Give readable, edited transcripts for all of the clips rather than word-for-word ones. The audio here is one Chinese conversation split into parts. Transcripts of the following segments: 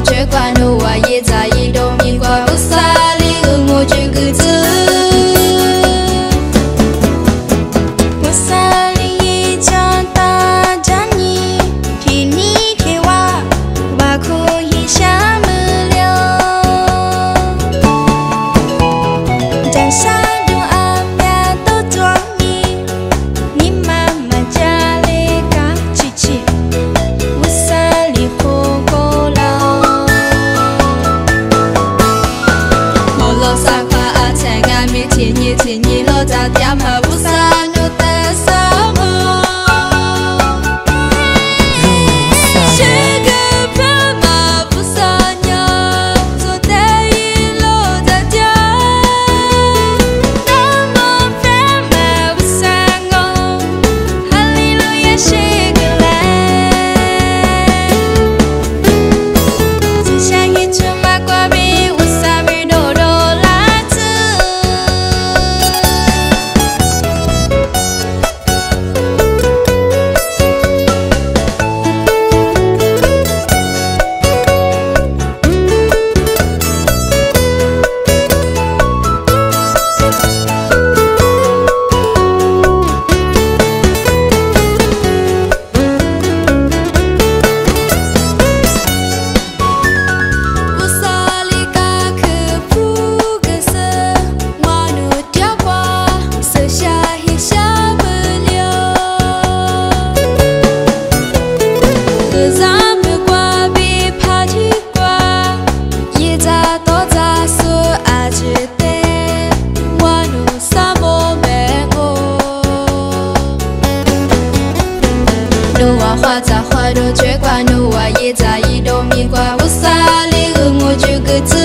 绝管路啊，也在一动明光不洒里我这个字。我洒里一家大家你，替你替我，我可以下不了。江山都安排都装你，你妈妈家里嘎叽叽，我洒里火锅了。天你落在点和不散路的什么？这个爸妈不散呀，做的一落在点，那么爸妈不散哦，哈利路亚是个来，只想一出马挂比我撒比多多。花在花朵绝管路啊，也在一朵米瓜我洒里我这个字。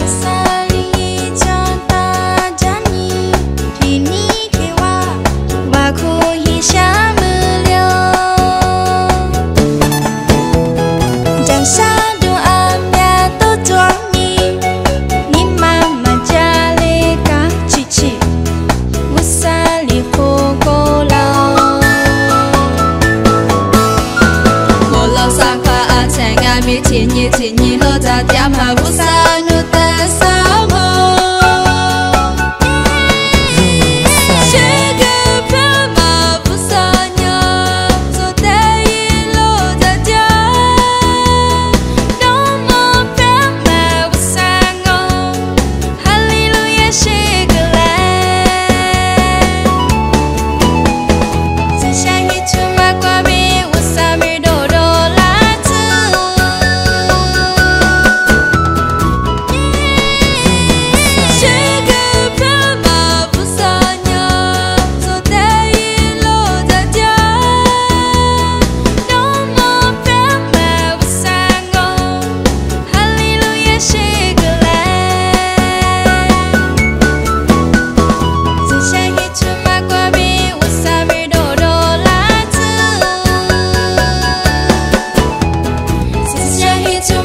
洒里一家大家你，替你替我，我可以下不了。江山都安排都装你，你妈妈家里嘎叽叽，我洒里火锅。天你落在点和不散路的什么？这个爸妈不散呀，做的一落在点，那么爸妈不散哦，哈利路亚是个来，只想一出马挂比我撒比多多。To